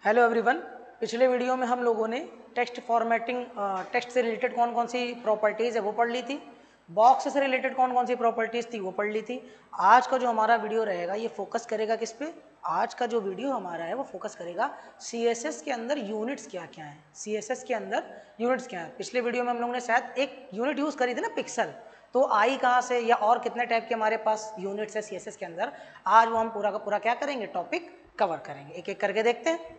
Hello everyone. पिछले video में हम लोगों ने टेक्स्ट फॉर्मेटिंग, टेक्स्ट से रिलेटेड कौन कौन सी प्रॉपर्टीज़ है वो पढ़ ली थी। बॉक्स से रिलेटेड कौन कौन सी प्रॉपर्टीज़ थी वो पढ़ ली थी। आज का जो हमारा वीडियो रहेगा ये फोकस करेगा किस पे? आज का जो वीडियो हमारा है वो फोकस करेगा CSS के अंदर यूनिट्स क्या क्या हैं। CSS के अंदर यूनिट्स क्या है? पिछले वीडियो में हम लोगों ने शायद एक यूनिट यूज़ करी थी ना, पिक्सल। तो आई कहाँ से या और कितने टाइप के हमारे पास यूनिट्स है CSS के अंदर, आज वो हम पूरा का पूरा क्या करेंगे, टॉपिक कवर करेंगे। एक एक करके देखते हैं।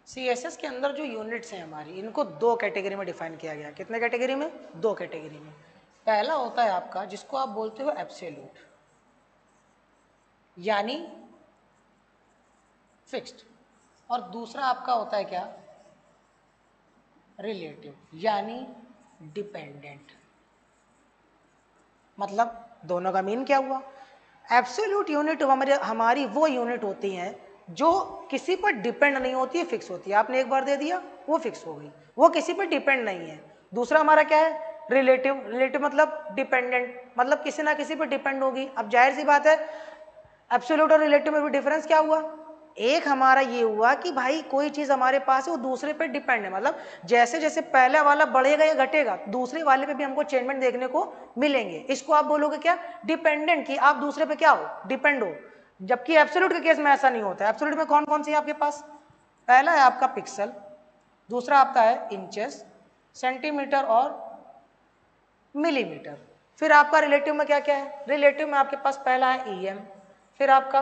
CSS के अंदर जो यूनिट्स हैं हमारी, इनको दो कैटेगरी में डिफाइन किया गया। कितने कैटेगरी में? दो कैटेगरी में। पहला होता है आपका जिसको आप बोलते हो एब्सोल्यूट, यानी फिक्स्ड, और दूसरा आपका होता है क्या? रिलेटिव, यानी डिपेंडेंट। मतलब दोनों का मीन क्या हुआ? एब्सोल्यूट यूनिट हमारी वो यूनिट होती हैं जो किसी पर डिपेंड नहीं होती है, फिक्स होती है। आपने एक बार दे दिया वो फिक्स हो गई, वो किसी पर डिपेंड नहीं है। दूसरा हमारा क्या है? रिलेटिव। रिलेटिव मतलब डिपेंडेंट, मतलब किसी ना किसी पर डिपेंड होगी। अब जाहिर सी बात है, एब्सोल्यूट और रिलेटिव में भी डिफरेंस क्या हुआ? एक हमारा ये हुआ कि भाई कोई चीज हमारे पास है वो दूसरे पे डिपेंड है, मतलब जैसे जैसे पहला वाला बढ़ेगा या घटेगा दूसरे वाले पे भी हमको चेंजमेंट देखने को मिलेंगे। इसको आप बोलोगे क्या? डिपेंडेंट, कि आप दूसरे पे क्या हो? डिपेंड हो। जबकि एब्सोल्यूट के केस में ऐसा नहीं होता है। एब्सोल्यूट में कौन कौन सी है आपके पास? पहला है आपका पिक्सल, दूसरा आपका है इंचेस, सेंटीमीटर और मिलीमीटर। फिर आपका रिलेटिव में क्या क्या है? रिलेटिव में आपके पास पहला है EM, फिर आपका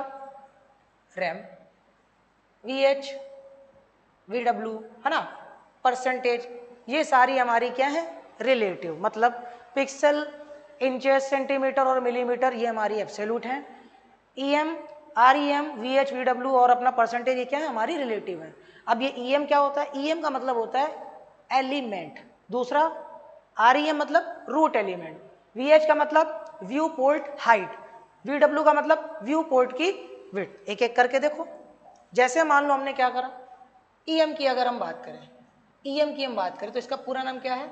रैम, VH, VW, है ना, परसेंटेज। ये सारी हमारी क्या है? रिलेटिव। मतलब पिक्सल, इंचेस, सेंटीमीटर और मिलीमीटर ये हमारी एब्सोल्यूट हैं। EM, REM, VH, VW और अपना परसेंटेज ये क्या है? हमारी रिलेटिव है। अब ये EM क्या होता है? EM का मतलब होता है एलिमेंट। दूसरा REM मतलब रूट एलिमेंट। VH का मतलब व्यू पोर्ट हाइट। VW का मतलब व्यू पोर्ट की विड्थ। एक एक करके देखो। जैसे मान लो हमने क्या करा, EM की अगर हम बात करें, EM की हम बात करें तो इसका पूरा नाम क्या है?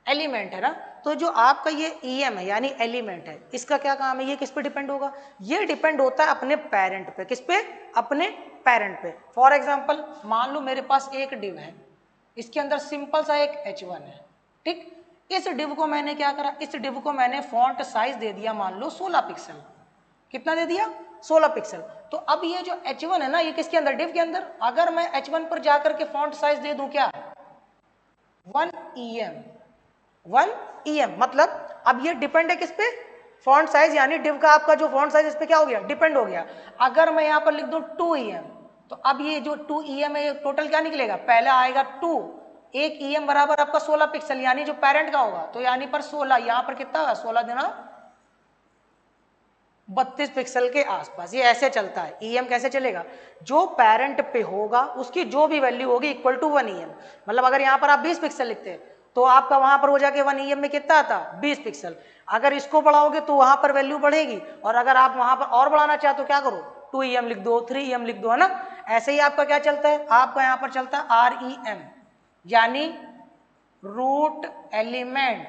एलिमेंट है ना। तो जो आपका ये EM है यानी एलिमेंट है, इसका क्या काम है? ये किस पे डिपेंड होगा? ये डिपेंड होता है अपने पेरेंट पे। किस पे? अपने पेरेंट पे। फॉर एग्जांपल मान लो मेरे पास एक डिव है, इसके अंदर सिंपल सा एक H1 है, ठीक। इस डिव को मैंने क्या करा? इस डिव को मैंने फॉन्ट साइज दे दिया मान लो 16 पिक्सल। कितना दे दिया? 16 पिक्सल। तो अब ये जो H1 है ना, ये किसके अंदर? डिव के अंदर। अगर मैं H1 पर जाकर के फॉन्ट साइज दे दूं क्या? 1 EM। 1 EM मतलब अब ये डिपेंड है किस पे? फॉन्ट साइज, यानी डिव का आपका जो फॉन्ट साइज इस पे क्या हो गया? डिपेंड हो गया। अगर मैं यहाँ पर लिख दूं 2 EM, तो अब ये जो 2 EM है ये टोटल क्या निकलेगा? पहला आएगा 2, एक EM बराबर आपका 16 पिक्सल, यानी जो पेरेंट का होगा, तो यानी पर 16, यहाँ पर कितना होगा? 16 देना 32 पिक्सल के आसपास। ये ऐसे चलता है। EM कैसे चलेगा? जो पेरेंट पे होगा उसकी जो भी वैल्यू होगी इक्वल टू 1 EM। मतलब अगर यहाँ पर आप 20 पिक्सल लिखते हैं तो आपका वहां पर हो जाके 1 EM में कितना आता? 20 पिक्सल। अगर इसको बढ़ाओगे तो वहां पर वैल्यू बढ़ेगी, और अगर आप वहां पर और बढ़ाना चाहते तो क्या करो? 2 EM लिख दो, 3 EM लिख दो, है ना। ऐसे ही आपका क्या चलता है? आपका यहाँ पर चलता है REM, यानी रूट एलिमेंट।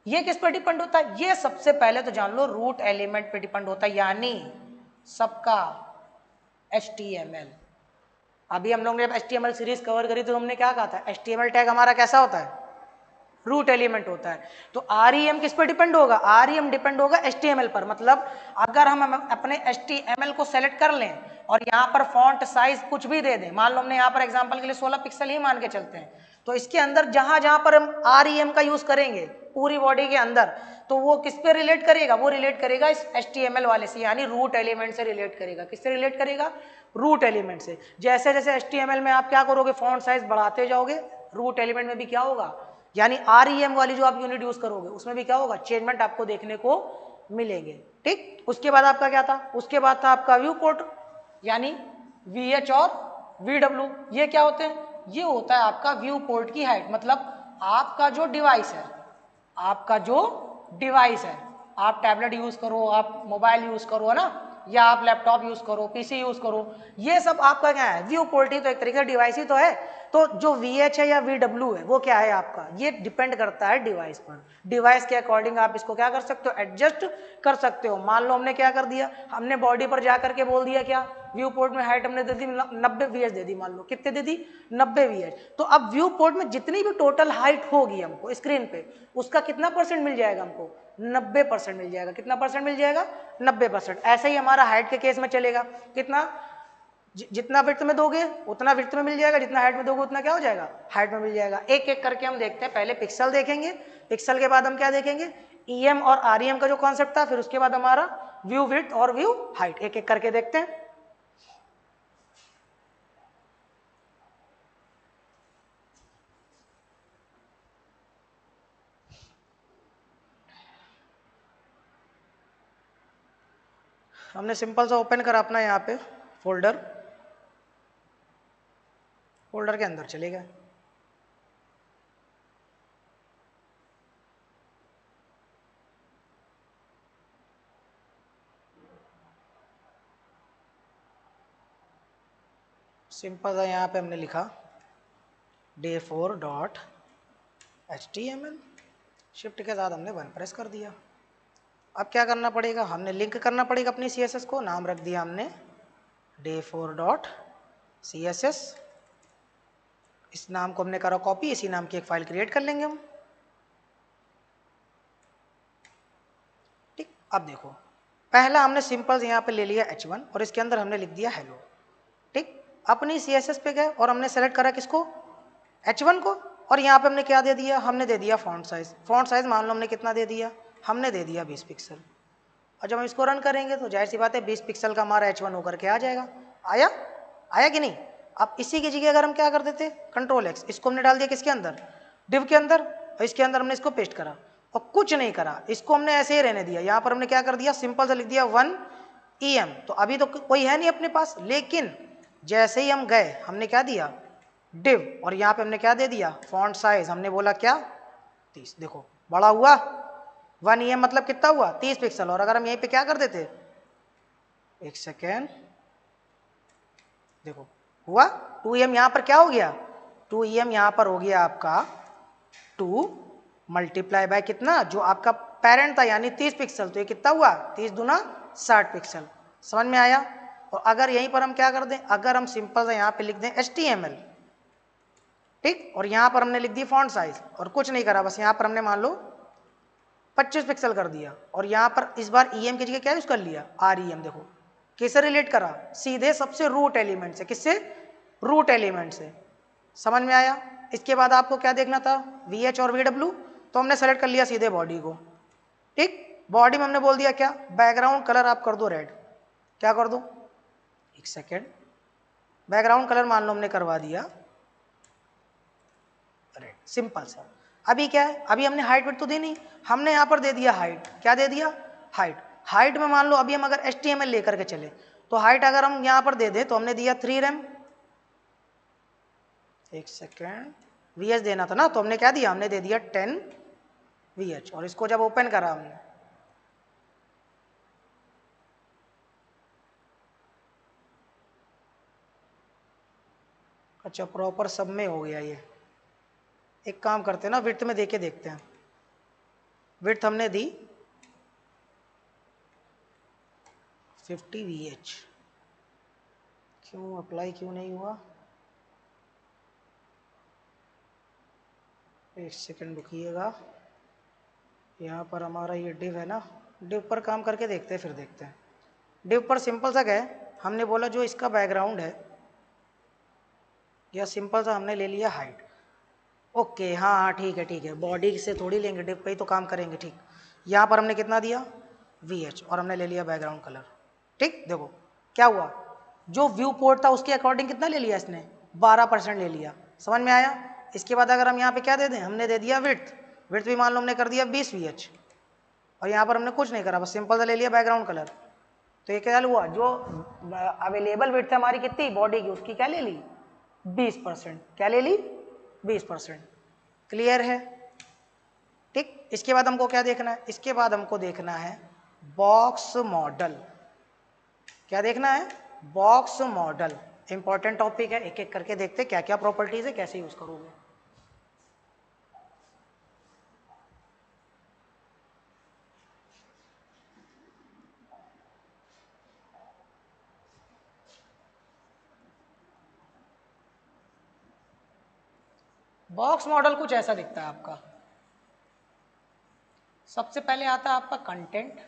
ये किस पर डिपेंड होता है? ये सबसे पहले तो जान लो रूट एलिमेंट पे डिपेंड होता है, यानी सबका HTML। अभी हम लोगों ने जब HTML सीरीज कवर करी तो हमने क्या कहा था? HTML टैग हमारा कैसा होता है? रूट एलिमेंट होता है। तो REM किस पर डिपेंड होगा? REM डिपेंड होगा HTML पर। मतलब अगर हम अपने HTML को सेलेक्ट कर लें और यहाँ पर फॉन्ट साइज कुछ भी दे दें, मान लो हमने यहाँ पर एग्जांपल के लिए 16 पिक्सल ही मान के चलते हैं, तो इसके अंदर जहां जहां पर हम REM का यूज करेंगे पूरी बॉडी के अंदर, तो वो किस पे रिलेट करेगा? वो रिलेट करेगा इस HTML वाले से, यानी रूट एलिमेंट से रिलेट करेगा। किससे रिलेट करेगा? रूट एलिमेंट से। जैसे जैसे HTML में आप क्या करोगे? फॉन्ट साइज बढ़ाते जाओगे, रूट एलिमेंट में भी क्या होगा? यानी REM वाली जो आप यूनिट यूज करोगे उसमें भी क्या होगा? चेंजमेंट आपको देखने को मिलेंगे, ठीक। उसके बाद आपका क्या था? उसके बाद था आपका व्यू पोर्ट, यानी VH और VW। ये क्या होते हैं? ये होता है आपका व्यू पोर्ट की हाइट। मतलब आपका जो डिवाइस है, आपका जो डिवाइस है, आप टैबलेट यूज करो, आप मोबाइल यूज करो, है ना, या आप लैपटॉप यूज करो, पीसी यूज करो, ये सब आपका क्या है, व्यू पोर्ट ही तो एक तरीके का डिवाइस ही तो है। तो जो VH है या VW है वो क्या है आपका, ये डिपेंड करता है डिवाइस पर। डिवाइस के अकॉर्डिंग आप इसको क्या कर सकते हो, एडजस्ट कर सकते हो। मान लो हमने क्या कर दिया, हमने बॉडी पर जा करके बोल दिया क्या, व्यू पोर्ट में हाइट हमने दे दी 90 VH दे दी, मान लो कितने दे दी 90 VH। तो अब व्यू पोर्ट में जितनी भी टोटल हाइट होगी हमको स्क्रीन पे, उसका कितना परसेंट मिल जाएगा हमको, 90% मिल जाएगा। कितना परसेंट मिल जाएगा, 90%। ऐसे ही हमारा हाइट के केस में चलेगा, कितना, जितना विड्थ में दोगे उतना विड्थ में मिल जाएगा, जितना हाइट में दोगे उतना क्या हो जाएगा, हाइट में मिल जाएगा। एक एक करके हम देखते हैं, पहले पिक्सल देखेंगे, पिक्सल के बाद हम क्या देखेंगे, EM और REM का जो कॉन्सेप्ट था, फिर उसके बाद हमारा व्यू विड्थ और व्यू हाइट, एक एक करके देखते हैं। हमने सिंपल सा ओपन करा अपना यहाँ पे फोल्डर, फोल्डर के अंदर चले गए। सिंपल सा यहाँ पे हमने लिखा day4.html, शिफ्ट के साथ हमने 1 प्रेस कर दिया। अब क्या करना पड़ेगा, हमने लिंक करना पड़ेगा अपनी CSS को, नाम रख दिया हमने day4.css, इस नाम को हमने करा कॉपी, इसी नाम की एक फाइल क्रिएट कर लेंगे हम। ठीक, अब देखो पहला हमने सिंपल यहाँ पे ले लिया H1 और इसके अंदर हमने लिख दिया हेलो। ठीक, अपनी CSS पे गए और हमने सेलेक्ट करा किसको, H1 को, और यहाँ पे हमने क्या दे दिया, हमने दे दिया फॉन्ट साइज। फॉन्ट साइज मान लो हमने कितना दे दिया, हमने दे दिया 20 पिक्सल। और जब हम इसको रन करेंगे तो जाहिर सी बात है 20 पिक्सल का हमारा H1 होकर के आ जाएगा। आया, आया कि नहीं। अब इसी की जगह अगर हम क्या कर देते, Ctrl+X, इसको हमने डाल दिया किसके अंदर, डिव के अंदर, और इसके अंदर हमने इसको पेस्ट करा और कुछ नहीं करा, इसको हमने ऐसे ही रहने दिया। यहाँ पर हमने क्या कर दिया, सिंपल से लिख दिया 1 EM। तो अभी तो कोई है नहीं अपने पास, लेकिन जैसे ही हम गए हमने क्या दिया, डिव, और यहाँ पे हमने क्या दे दिया, फॉन्ट साइज, हमने बोला क्या 30। देखो बड़ा हुआ, 1 EM मतलब कितना हुआ, 30 पिक्सल। और अगर हम यहीं पे क्या कर देते, एक सेकेंड, देखो हुआ 2 EM, यहाँ पर क्या हो गया, 2 EM यहाँ पर हो गया आपका 2 मल्टीप्लाई बाय कितना, जो आपका पेरेंट था यानी 30 पिक्सल, तो ये कितना हुआ, 30 दूना 60 पिक्सल। समझ में आया। और अगर यहीं पर हम क्या कर दें, अगर हम सिंपल से यहाँ पे लिख दें HTML, ठीक, और यहाँ पर हमने लिख दी फॉन्ट साइज और कुछ नहीं करा, बस यहाँ पर हमने मान लो 25 पिक्सल कर दिया, और यहाँ पर इस बार EM की जगह क्या यूज कर लिया, REM। देखो किससे रिलेट करा, सीधे सबसे रूट एलिमेंट से, किससे, रूट एलिमेंट से। समझ में आया। इसके बाद आपको क्या देखना था, VH और VW, तो हमने सेलेक्ट कर लिया सीधे बॉडी को। ठीक, बॉडी में हमने बोल दिया क्या, बैकग्राउंड कलर आप कर दो रेड। क्या कर दो, एक सेकेंड, बैकग्राउंड कलर मान लो हमने करवा दिया रेड, सिंपल सा। अभी क्या है, अभी हमने हाइट वेट तो दी नहीं, हमने यहाँ पर दे दिया हाइट। क्या दे दिया, हाइट। हाइट में मान लो अभी हम अगर HTML लेकर के चले, तो हाइट अगर हम यहाँ पर दे दें तो हमने दिया 3 rem, एक सेकेंड, VH देना था ना, तो हमने क्या दिया, हमने दे दिया 10 VH। और इसको जब ओपन करा हमने, अच्छा प्रॉपर सब में हो गया ये। एक काम करते हैं ना, विड्थ में देके देखते हैं। विड्थ हमने दी 50 VH, क्यों अप्लाई क्यों नहीं हुआ, एक सेकंड रुकिएगा। यहाँ पर हमारा ये डिव है ना, डिव पर काम करके देखते हैं, फिर देखते हैं। डिव पर सिंपल सा गए, हमने बोला जो इसका बैकग्राउंड है, या सिंपल सा हमने ले लिया हाइट। ओके हाँ हाँ ठीक है ठीक है, बॉडी से थोड़ी लेंगे, डिव पे ही तो काम करेंगे। ठीक, यहाँ पर हमने कितना दिया VH, और हमने ले लिया बैकग्राउंड कलर। ठीक, देखो क्या हुआ, जो व्यू पोर्ट था उसके अकॉर्डिंग कितना ले लिया इसने, 12% ले लिया। समझ में आया। इसके बाद अगर हम यहाँ पे क्या दे दें, हमने दे दिया विड्थ, विड्थ भी मान लो हमने कर दिया 20 VH, और यहाँ पर हमने कुछ नहीं करा, बस सिंपल सा ले लिया बैकग्राउंड कलर। तो ये क्या हुआ, जो अवेलेबल विड्थ है हमारी कितनी बॉडी की, उसकी क्या ले ली 20%। क्या ले ली 20%। क्लियर है। ठीक, इसके बाद हमको क्या देखना है, इसके बाद हमको देखना है बॉक्स मॉडल। क्या देखना है, बॉक्स मॉडल। इंपॉर्टेंट टॉपिक है, एक एक करके देखते क्या क्या प्रॉपर्टीज है, कैसे यूज करोगे। बॉक्स मॉडल कुछ ऐसा दिखता है आपका। सबसे पहले आता है आपका कंटेंट,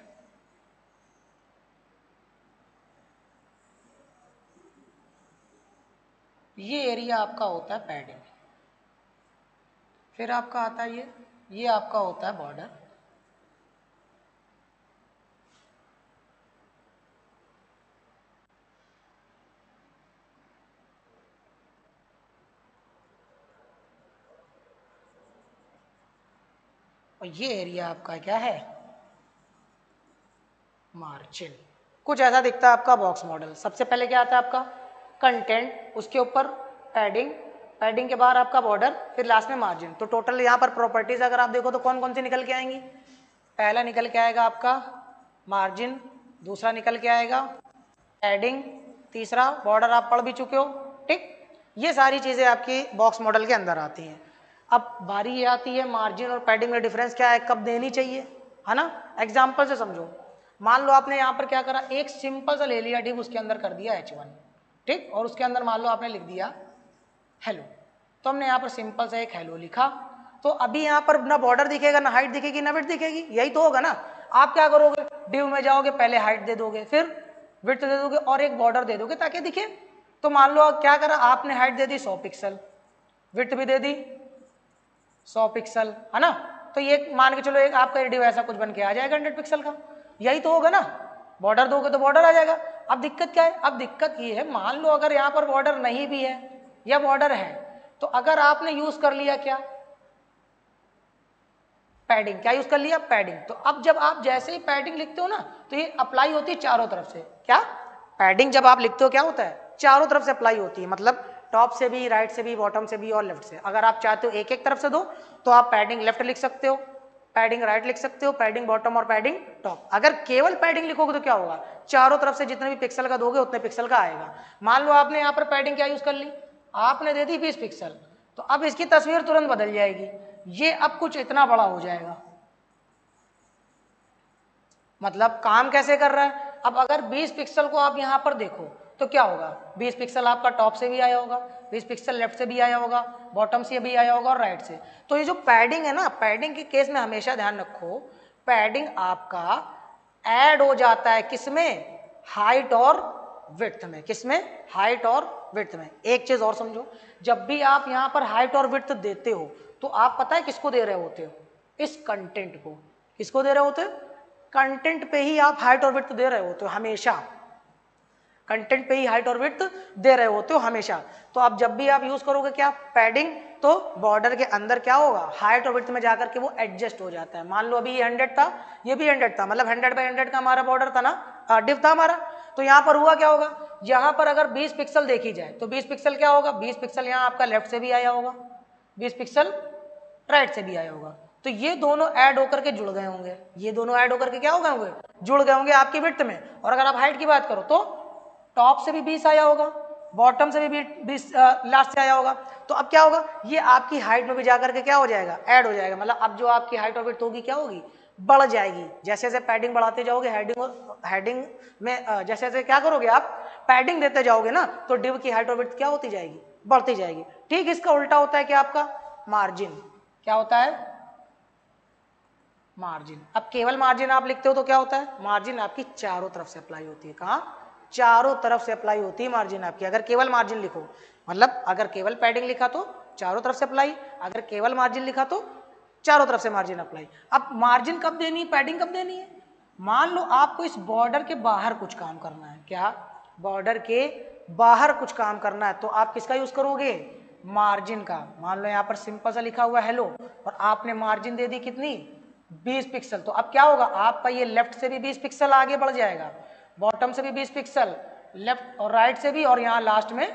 ये एरिया आपका होता है पैडिंग, फिर आपका आता है ये आपका होता है बॉर्डर, और ये एरिया आपका क्या है, मार्जिन। कुछ ऐसा दिखता है आपका बॉक्स मॉडल। सबसे पहले क्या आता है आपका कंटेंट, उसके ऊपर पैडिंग, पैडिंग के बाहर आपका बॉर्डर, फिर लास्ट में मार्जिन। तो टोटल यहाँ पर प्रॉपर्टीज अगर आप देखो तो कौन कौन सी निकल के आएंगी। पहला निकल के आएगा आपका मार्जिन, दूसरा निकल के आएगा पैडिंग, तीसरा बॉर्डर आप पढ़ भी चुके हो, ठीक। ये सारी चीजें आपकी बॉक्स मॉडल के अंदर आती हैं। अब बारी ये आती है मार्जिन और पैडिंग में डिफरेंस क्या है, कब देनी चाहिए, है ना। एग्जाम्पल से समझो, मान लो आपने यहाँ पर क्या करा, एक सिंपल सा ले लिया डिव, उसके अंदर कर दिया H1, ठीक, और उसके अंदर मान लो आपने लिख दिया हेलो। तो हमने यहाँ पर सिंपल सा एक हेलो लिखा, तो अभी यहाँ पर ना बॉर्डर दिखेगा, ना हाइट दिखेगी, ना विड्थ दिखेगी, यही तो होगा ना। आप क्या करोगे, डिव में जाओगे, पहले हाइट दे दोगे, फिर विड्थ दे दोगे और एक बॉर्डर दे दोगे ताकि दिखे। तो मान लो क्या करा आपने, हाइट दे दी 100 पिक्सल, विड्थ भी दे दी 100 पिक्सल, है ना। तो ये मान के चलो एक आपका डिव ऐसा कुछ बन के आ जाएगा 100 पिक्सल का, यही तो होगा ना। बॉर्डर दोगे तो बॉर्डर आ जाएगा। अब दिक्कत क्या है, अब दिक्कत ये है, मान लो अगर यहाँ पर बॉर्डर नहीं भी है या बॉर्डर है, तो अगर आपने यूज कर लिया क्या, पैडिंग, क्या यूज कर लिया, पैडिंग। तो अब जब आप जैसे ही पैडिंग लिखते हो ना, तो ये अप्लाई होती है चारों तरफ से। क्या, पैडिंग जब आप लिखते हो क्या होता है, चारों तरफ से अप्लाई होती है, मतलब टॉप से भी, राइट से भी, बॉटम से भी और लेफ्ट से। अगर आप चाहते हो एक एक तरफ से दो, तो आप पैडिंग लेफ्ट लिख सकते हो, पैडिंग राइट लिख सकते हो, पैडिंग बॉटम और पैडिंग टॉप। अगर केवल पैडिंग लिखोगे तो क्या होगा, चारों तरफ से जितने भी पिक्सल का दोगे उतने पिक्सल का आएगा। मान लो आपने यहाँ पर पैडिंग क्या यूज कर ली, आपने दे दी 20 पिक्सल, तो अब इसकी तस्वीर तुरंत बदल जाएगी, ये अब कुछ इतना बड़ा हो जाएगा। मतलब काम कैसे कर रहा है, अब अगर 20 पिक्सल को आप यहाँ पर देखो तो क्या होगा, 20 पिक्सल आपका टॉप से भी आया होगा, 20 पिक्सल लेफ्ट से भी आया होगा, बॉटम से भी आया होगा और राइट से। तो ये जो पैडिंग है ना, पैडिंग के केस में हमेशा ध्यान रखो, पैडिंग आपका ऐड हो जाता है किसमें, हाइट और विड्थ में। किसमें, हाइट और विड्थ में। एक चीज और समझो, जब भी आप यहाँ पर हाइट और विड्थ देते हो तो आप पता है किसको दे रहे होते हो, इस कंटेंट को। किसको दे रहे होते हो, कंटेंट पे ही आप हाइट और विड्थ दे रहे होते हो हमेशा, कंटेंट पे ही हाइट और विड्थ दे रहे होते हो हमेशा। तो आप जब भी आप यूज करोगे क्या, पैडिंग, तो बॉर्डर के अंदर क्या होगा, हाइट और विड्थ में जाकर के वो एडजस्ट हो जाता है। मान लो अभी ये 100 था, ये भी 100 था, मतलब 100 बाई 100 का हमारा बॉर्डर था ना, डिव था हमारा। तो यहाँ पर हुआ क्या होगा, यहाँ पर अगर 20 पिक्सल देखी जाए तो 20 पिक्सल क्या होगा, 20 पिक्सल यहाँ आपका लेफ्ट से भी आया होगा, 20 पिक्सल राइट से भी आया होगा। तो ये दोनों ऐड होकर के जुड़ गए होंगे, ये दोनों ऐड होकर के क्या हो गए होंगे, जुड़ गए होंगे आपकी विड्थ में। और अगर आप हाइट की बात करो तो टॉप से भी 20 आया होगा, बॉटम से भी 20 लास्ट से आया होगा। तो अब क्या होगा, ये आपकी हाइट में भी जाकर के क्या हो जाएगा, ऐड हो जाएगा। मतलब अब जो आपकी हाइट और विड्थ होगी क्या होगी, बढ़ जाएगी। जैसे जैसे पैडिंग बढ़ाते जाओगे, हेडिंग में जैसे जैसे क्या करोगे आप, पैडिंग देते जाओगे ना, तो डिव की हाइट और विड्थ क्या होती जाएगी, बढ़ती जाएगी। ठीक इसका उल्टा होता है कि आपका मार्जिन, क्या होता है, मार्जिन। अब केवल मार्जिन आप लिखते हो तो क्या होता है, मार्जिन आपकी चारों तरफ से अप्लाई होती है। कहाँ, चारों तरफ से अप्लाई होती है मार्जिन आपकी। अगर केवल मार्जिन लिखो, मतलब अगर केवल पैडिंग लिखा तो चारों तरफ से अप्लाई, अगर केवल मार्जिन लिखा तो चारों तरफ से मार्जिन अप्लाई। अब मार्जिन कब देनी है, पैडिंग कब देनी है, मान लो आपको इस बॉर्डर के बाहर कुछ काम करना है, क्या, बॉर्डर के बाहर कुछ काम करना है, तो आप किसका यूज करोगे, मार्जिन का। मान लो यहाँ पर सिंपल सा लिखा हुआ हेलो और आपने मार्जिन दे दी कितनी, 20 पिक्सल। तो अब क्या होगा, आपका ये लेफ्ट से भी 20 पिक्सल आगे बढ़ जाएगा, बॉटम से भी 20 पिक्सल, लेफ्ट और राइट से भी, और यहाँ लास्ट में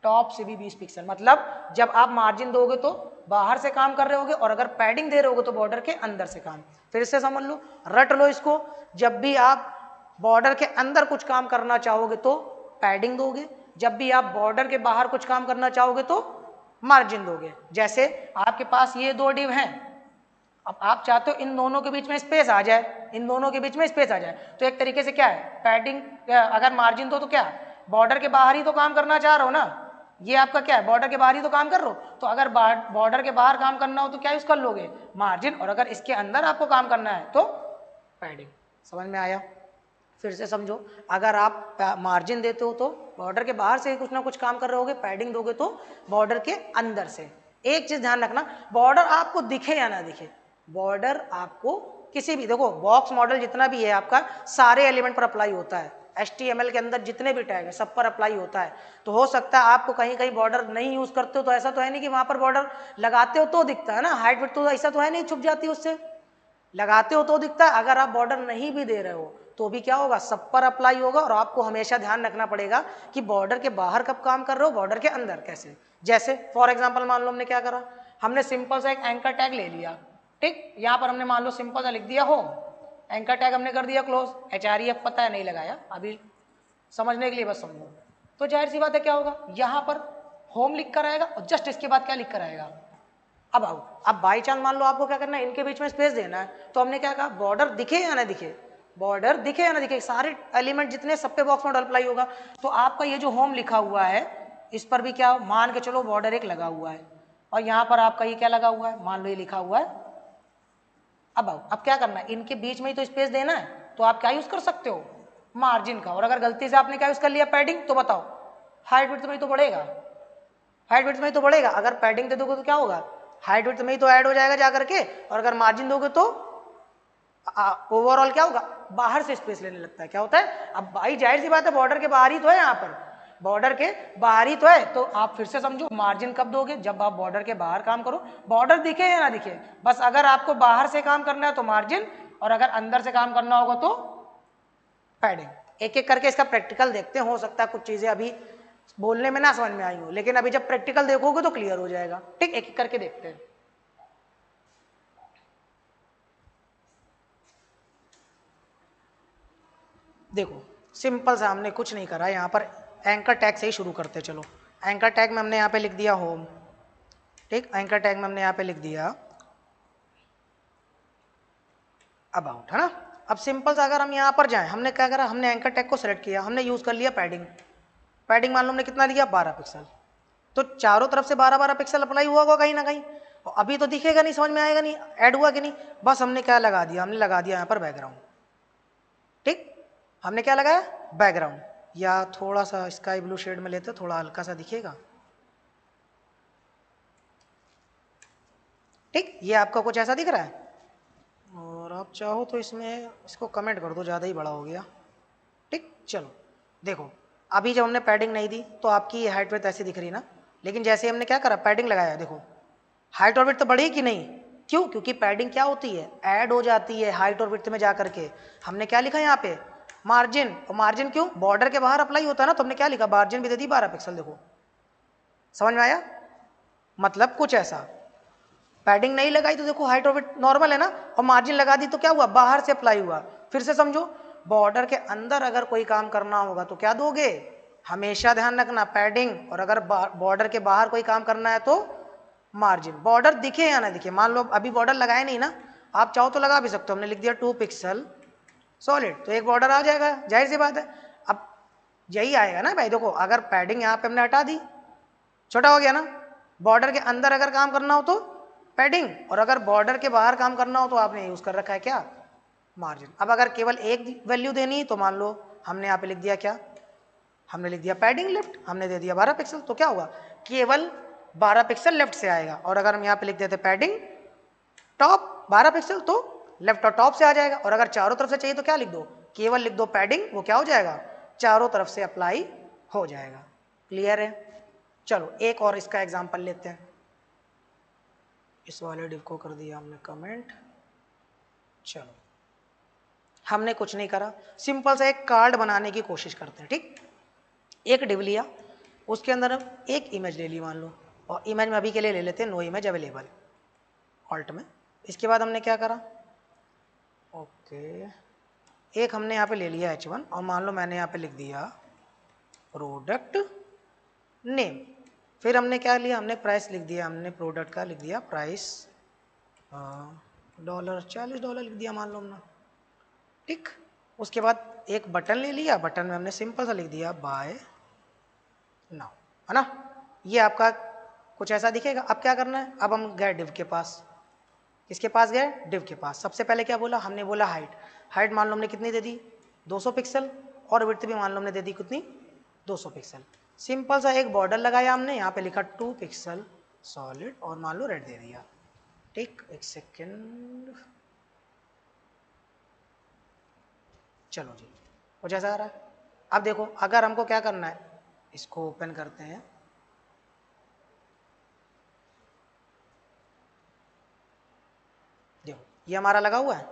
टॉप से भी 20 पिक्सल। मतलब जब आप मार्जिन दोगे तो बाहर से काम कर रहे होगे, और अगर पैडिंग दे रहे होगे तो बॉर्डर के अंदर से काम। फिर से समझ लो, रट लो इसको, जब भी आप बॉर्डर के अंदर कुछ काम करना चाहोगे तो पैडिंग दोगे, जब भी आप बॉर्डर के बाहर कुछ काम करना चाहोगे तो मार्जिन दोगे। जैसे आपके पास ये दो डिव हैं, अब आप चाहते हो इन दोनों के बीच में स्पेस आ जाए, इन दोनों के बीच में स्पेस आ जाए, तो एक तरीके से क्या है, पैडिंग, अगर मार्जिन दो तो क्या, बॉर्डर के बाहर ही तो काम करना चाह रहे हो ना, ये आपका क्या है, बॉर्डर के बाहर ही तो काम कर रहे हो, तो अगर बॉर्डर के बाहर काम करना हो तो क्या यूज कर लोगे, मार्जिन, और अगर इसके अंदर आपको काम करना है तो पैडिंग। समझ में आया? फिर से समझो, अगर आप मार्जिन देते हो तो बॉर्डर के बाहर से कुछ ना कुछ काम कर रहे होगे, पैडिंग दोगे तो बॉर्डर के अंदर से। एक चीज ध्यान रखना, बॉर्डर आपको दिखे या ना दिखे, बॉर्डर आपको किसी भी, देखो बॉक्स मॉडल जितना भी है आपका सारे एलिमेंट पर अप्लाई होता है, HTML के अंदर जितने भी टैग है सब पर अप्लाई होता है। तो हो सकता है आपको कहीं कहीं बॉर्डर नहीं यूज करते हो तो ऐसा तो है नहीं कि वहां पर बॉर्डर लगाते हो तो दिखता है ना, हाइट विड्थ तो ऐसा तो है नहीं छुप जाती है उससे, लगाते हो तो दिखता है। अगर आप बॉर्डर नहीं भी दे रहे हो तो भी क्या होगा, सब पर अप्लाई होगा। और आपको हमेशा ध्यान रखना पड़ेगा कि बॉर्डर के बाहर कब काम कर रहे हो, बॉर्डर के अंदर कैसे। जैसे फॉर एग्जांपल मान लो हमने क्या करा, हमने सिंपल सा एक एंकर टैग ले लिया, ठीक, यहाँ पर हमने मान लो सिंपल सा लिख दिया हो, एंकर टैग हमने कर दिया क्लोज, HREF पता है नहीं लगाया, अभी समझने के लिए बस समझो। तो जाहिर सी बात है क्या होगा, यहाँ पर होम लिख कर आएगा और जस्ट इसके बाद क्या लिख कर आएगा, अब आओ, अब बाई चांस मान लो आपको क्या करना है, इनके बीच में स्पेस देना है, तो हमने क्या कहा, बॉर्डर दिखे या ना दिखे, बॉर्डर दिखे या ना दिखे, सारे एलिमेंट जितने सब पे बॉक्स में अप्लाई होगा। तो आपका ये जो होम लिखा हुआ है इस पर भी क्या मान के चलो, बॉर्डर एक लगा हुआ है, और यहाँ पर आपका ये क्या लगा हुआ है, मान लो ये लिखा हुआ है। अब आओ, अब क्या करना है, इनके बीच में ही तो स्पेस देना है, तो आप क्या यूज कर सकते हो, मार्जिन का। और अगर गलती से आपने क्या यूज कर लिया, पैडिंग, तो बताओ हाइट विड्थ में ही तो बढ़ेगा, हाइट विड्थ में ही तो बढ़ेगा। अगर पैडिंग दे दोगे तो क्या होगा, हाइट विड्थ में ही तो ऐड हो जाएगा जा करके, और अगर मार्जिन दोगे तो ओवरऑल क्या होगा, बाहर से स्पेस लेने लगता है। क्या होता है, अब भाई जाहिर सी बात है बॉर्डर के बाहर ही तो है, यहाँ पर बॉर्डर के बाहर ही तो है, तो आप फिर से समझो, मार्जिन कब दोगे, जब आप बॉर्डर के बाहर काम करो, बॉर्डर दिखे या ना दिखे, बस अगर आपको बाहर से काम करना है तो मार्जिन, और अगर अंदर से काम करना होगा तो पैडिंग। एक एक करके इसका प्रैक्टिकल देखते हैं, हो सकता है कुछ चीजें अभी बोलने में ना समझ में आई हो, लेकिन अभी जब प्रैक्टिकल देखोगे तो क्लियर हो जाएगा, ठीक। एक एक करके देखते हैं। देखो सिंपल सा, हमने कुछ नहीं करा यहाँ पर, एंकर टैग से ही शुरू करते हैं। चलो, एंकर टैग में हमने यहाँ पे लिख दिया होम, ठीक, एंकर टैग में हमने यहाँ पे लिख दिया अबाउट, है ना। अब सिंपल सा अगर हम यहाँ पर जाएं, हमने क्या करा, हमने एंकर टैग को सेलेक्ट किया, हमने यूज कर लिया पैडिंग, पैडिंग मान लो हमने कितना लिया, 12 पिक्सल, तो चारों तरफ से 12-12 पिक्सल अप्लाई हुआ होगा कहीं ना कहीं, और अभी तो दिखेगा नहीं, समझ में आएगा नहीं ऐड हुआ कि नहीं, बस हमने क्या लगा दिया, हमने लगा दिया यहाँ पर बैकग्राउंड, ठीक, हमने क्या लगाया, बैकग्राउंड, या थोड़ा सा स्काई ब्लू शेड में लेते, थोड़ा हल्का सा दिखेगा, ठीक, ये आपका कुछ ऐसा दिख रहा है। और आप चाहो तो इसमें इसको कमेंट कर दो, ज़्यादा ही बड़ा हो गया, ठीक। चलो देखो, अभी जब हमने पैडिंग नहीं दी तो आपकी ये हाइट विड्थ ऐसी दिख रही ना, लेकिन जैसे हमने क्या करा, पैडिंग लगाया, देखो हाइट और विड्थ तो बढ़ी कि नहीं, क्यों, क्योंकि पैडिंग क्या होती है, ऐड हो जाती है हाइट और विड्थ में जा करके। हमने क्या लिखा यहाँ पे, मार्जिन, और मार्जिन क्यों, बॉर्डर के बाहर अप्लाई होता है ना, तो हमने क्या लिखा, मार्जिन भी दे दी 12 पिक्सल। देखो समझ में आया, मतलब कुछ ऐसा, पैडिंग नहीं लगाई तो देखो हाइट और विड्थ नॉर्मल है ना, और मार्जिन लगा दी तो क्या हुआ, बाहर से अप्लाई हुआ। फिर से समझो, बॉर्डर के अंदर अगर कोई काम करना होगा तो क्या दोगे, हमेशा ध्यान रखना पैडिंग, और अगर बॉर्डर के बाहर कोई काम करना है तो मार्जिन। बॉर्डर दिखे या ना दिखे, मान लो अभी बॉर्डर लगाए नहीं ना, आप चाहो तो लगा भी सकते हो, हमने लिख दिया 2 पिक्सल सॉलिड, तो एक बॉर्डर आ जाएगा, जाहिर सी बात है। अब यही आएगा ना भाई, देखो अगर पैडिंग यहाँ पे हमने हटा दी, छोटा हो गया ना, बॉर्डर के अंदर अगर काम करना हो तो पैडिंग, और अगर बॉर्डर के बाहर काम करना हो तो आपने यूज कर रखा है क्या, मार्जिन। अब अगर केवल एक वैल्यू देनी है तो मान लो हमने यहाँ पे लिख दिया क्या, हमने लिख दिया पैडिंग लेफ्ट, हमने दे दिया 12 पिक्सल, तो क्या हुआ, केवल 12 पिक्सल लेफ्ट से आएगा। और अगर हम यहाँ पे लिख देते पैडिंग टॉप 12 पिक्सल, तो लेफ्ट और टॉप से आ जाएगा। और अगर चारों तरफ से चाहिए तो क्या लिख दो, केवल लिख दो पैडिंग, वो क्या हो जाएगा, चारों तरफ से अप्लाई हो जाएगा। क्लियर है। चलो एक और इसका एग्जाम्पल लेते हैं, इस वाले डिव को कर दिया हमने कमेंट। चलो हमने कुछ नहीं करा, सिंपल सा एक कार्ड बनाने की कोशिश करते हैं, ठीक। एक डिव लिया, उसके अंदर हम एक इमेज ले ली मान लो, और इमेज में अभी के लिए ले लेते हैं नो इमेज अवेलेबल, ऑल्ट में। इसके बाद हमने क्या करा, ओके एक हमने यहाँ पे ले लिया H1 और मान लो मैंने यहाँ पे लिख दिया प्रोडक्ट नेम। फिर हमने क्या लिया, हमने प्राइस लिख दिया, हमने प्रोडक्ट का लिख दिया प्राइस $40 लिख दिया मान लो हमने, ठीक। उसके बाद एक बटन ले लिया, बटन में हमने सिंपल सा लिख दिया बाय नाउ, है ना। ये आपका कुछ ऐसा दिखेगा। अब क्या करना है, अब हम गए डिव के पास। किसके पास गए, डिव के पास। सबसे पहले क्या बोला हमने, बोला हाइट। हाइट मान लो हमने कितनी दे दी 200 पिक्सल, और विड्थ भी मान लो हमने दे दी कितनी 200 पिक्सल। सिंपल सा एक बॉर्डर लगाया हमने, यहाँ पे लिखा 2 पिक्सल सॉलिड और मान लो रेड दे दिया, ठीक। एक सेकेंड, चलो जी कुछ ऐसा आ रहा है। अब देखो अगर हमको क्या करना है, इसको ओपन करते हैं, देखो ये हमारा लगा हुआ है,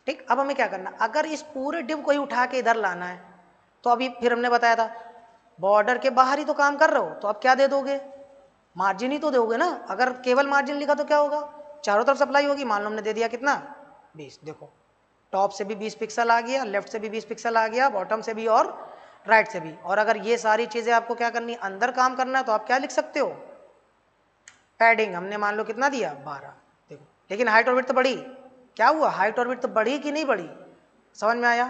ठीक। अब हमें क्या करना, अगर इस पूरे डिव को ही उठा के इधर लाना है तो अभी फिर हमने बताया था बॉर्डर के बाहर ही तो काम कर रहे हो, तो अब क्या दे दोगे, मार्जिन ही तो दोगे ना। अगर केवल मार्जिन लिखा तो क्या होगा, चारों तरफ सप्लाई होगी। मान लो हमने दे दिया कितना 20, देखो टॉप से भी 20 पिक्सल आ गया, लेफ्ट से भी 20 पिक्सल आ गया, बॉटम से भी और राइट से भी। और अगर ये सारी चीजें आपको क्या करनी है, अंदर काम करना है, तो आप क्या लिख सकते हो, पैडिंग हमने मान लो कितना दिया 12, देखो। लेकिन हाइट और विड्थ तो बढ़ी, क्या हुआ, हाइट और विड्थ तो बढ़ी कि नहीं बढ़ी, समझ में आया।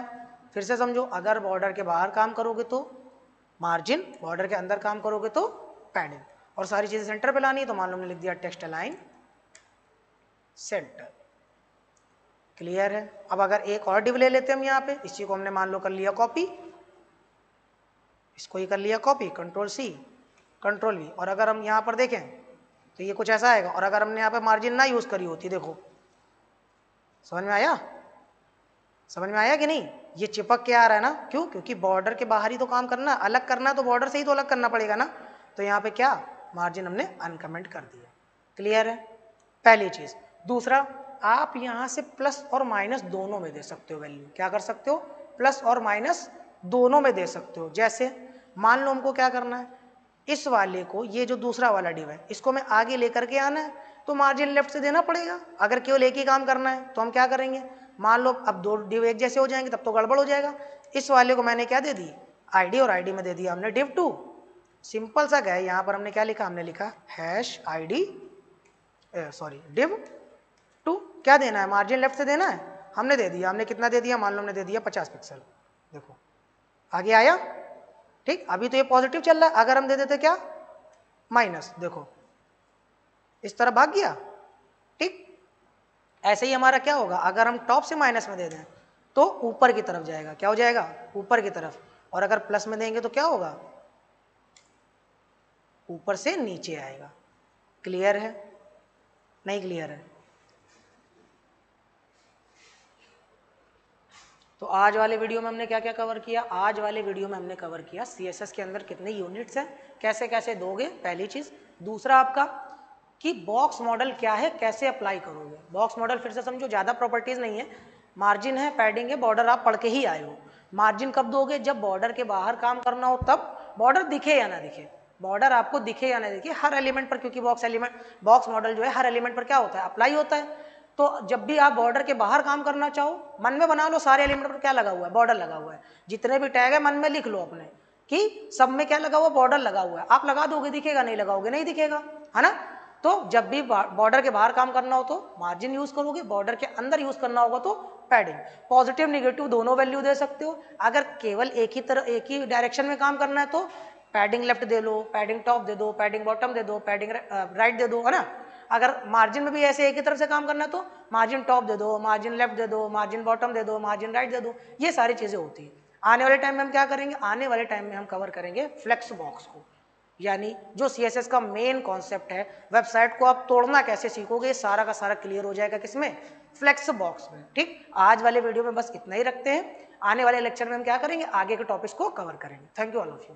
फिर से समझो, अगर बॉर्डर के बाहर काम करोगे तो मार्जिन, बॉर्डर के अंदर काम करोगे तो पैडिंग, और सारी चीजें सेंटर पे लानी है, तो मान लो हमने लिख दिया टेक्स्ट अलाइन सेंटर। क्लियर है। अब अगर एक और डिव ले लेते हैं हम यहाँ पे, इसी को हमने मान लो कर लिया कॉपी, इसको ही कर लिया copy, control C control V, और अगर हम यहाँ पर देखें तो ये कुछ ऐसा आएगा। और अगर हमने यहाँ पे मार्जिन ना यूज करी होती, देखो समझ में आया, समझ में आया कि नहीं, ये चिपक के आ रहा है ना, क्यों, क्योंकि बॉर्डर के बाहर ही तो काम करना, अलग करना है तो बॉर्डर से ही तो अलग करना पड़ेगा ना। तो यहाँ पे क्या, मार्जिन हमने अनकमेंट कर दिया। क्लियर है, पहली चीज। दूसरा, आप यहाँ से प्लस और माइनस दोनों में दे सकते हो वैल्यू, क्या कर सकते हो, प्लस और माइनस दोनों में दे सकते हो। जैसे मान लो हमको क्या करना है, इस वाले को, ये जो दूसरा वाला डिव है, इसको मैं आगे लेकर के आना है, तो मार्जिन लेफ्ट से देना पड़ेगा। अगर केवल एक ही काम करना है तो हम क्या करेंगे, मान लो अब दो डिव एक जैसे हो जाएंगे तब तो गड़बड़ हो जाएगा। इस वाले को मैंने क्या दे दी, आईडी, और आईडी में दे दिया हमने div 2। सिंपल सा गया, यहाँ पर हमने क्या लिखा, हमने लिखा हैश आईडी, सॉरी div 2। क्या देना है, मार्जिन लेफ्ट से देना है, हमने दे दिया, हमने कितना दे दिया, मान लो हमने दे दिया 50 पिक्सल। देखो आगे आया, ठीक। अभी तो ये पॉजिटिव चल रहा है, अगर हम दे देते क्या माइनस, देखो इस तरह भाग गया, ठीक। ऐसे ही हमारा क्या होगा, अगर हम टॉप से माइनस में दे दें तो ऊपर की तरफ जाएगा, क्या हो जाएगा, ऊपर की तरफ। और अगर प्लस में देंगे तो क्या होगा, ऊपर से नीचे आएगा। क्लियर है, नहीं क्लियर है। तो आज वाले वीडियो में हमने क्या क्या कवर किया, आज वाले वीडियो में हमने कवर किया CSS के अंदर कितने यूनिट्स हैं, कैसे कैसे दोगे, पहली चीज। दूसरा आपका कि बॉक्स मॉडल क्या है, कैसे अप्लाई करोगे। बॉक्स मॉडल फिर से समझो, ज़्यादा प्रॉपर्टीज नहीं है, मार्जिन है, पैडिंग है, बॉर्डर आप पढ़ के ही आए हो। मार्जिन कब दोगे, जब बॉर्डर के बाहर काम करना हो तब, बॉर्डर दिखे या ना दिखे, बॉर्डर आपको दिखे या ना दिखे हर एलिमेंट पर, क्योंकि बॉक्स मॉडल जो है हर एलिमेंट पर क्या होता है, अप्लाई होता है। तो जब भी आप बॉर्डर के बाहर काम करना चाहो, मन में बना लो सारे एलिमेंट पर क्या लगा हुआ है, बॉर्डर लगा हुआ है। जितने भी टैग है मन में लिख लो अपने कि सब में क्या लगा हुआ, बॉर्डर लगा हुआ है। आप लगा दोगे दिखेगा, नहीं लगाओगे नहीं दिखेगा, है ना। तो जब भी बॉर्डर के बाहर काम करना हो तो मार्जिन यूज करोगे, बॉर्डर के अंदर यूज करना होगा तो पैडिंग। पॉजिटिव निगेटिव दोनों वैल्यू दे सकते हो। अगर केवल एक ही डायरेक्शन में काम करना है तो पैडिंग लेफ्ट दे लो, पैडिंग टॉप दे दो, पैडिंग बॉटम दे दो, पैडिंग राइट दे दो, है ना। अगर मार्जिन में भी ऐसे एक ही तरफ से काम करना है तो मार्जिन टॉप दे दो, मार्जिन लेफ्ट दे दो, मार्जिन बॉटम दे दो, मार्जिन राइट दे दो। ये सारी चीजें होती है। आने वाले टाइम में हम क्या करेंगे, आने वाले टाइम में हम कवर करेंगे फ्लेक्स बॉक्स को, यानी जो CSS का मेन कॉन्सेप्ट है, वेबसाइट को आप तोड़ना कैसे सीखोगे, ये सारा का सारा क्लियर हो जाएगा किसमें, फ्लेक्स बॉक्स में। ठीक, आज वाले वीडियो में बस इतना ही रखते हैं। आने वाले लेक्चर में हम क्या करेंगे, आगे के टॉपिक्स को कवर करेंगे। Thank you all of you.